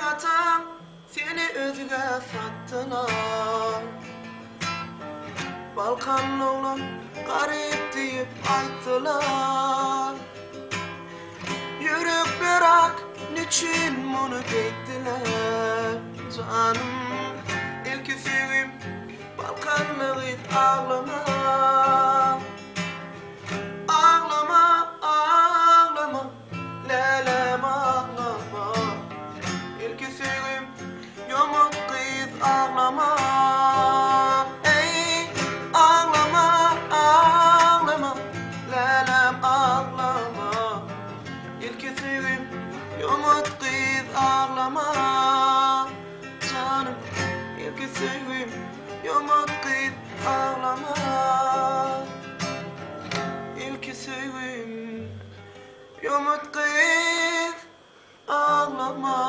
atan seni özüge sattılar. Balkanlı olan garip deyip ayttılar. Yürekler ak niçin bunu deydiler. Canım ilk sevim Balkanlı git ağlama. Ağlama, ağlama, lelem ağlama. İlk sevim yumuk kız ağlama. Ey ağlama, ağlama, lelem ağlama. İlk sevim yumuk kız ağlama. Canım ilk sevim yumuk kız ağlama. İlk sevim yumut kız ağlama.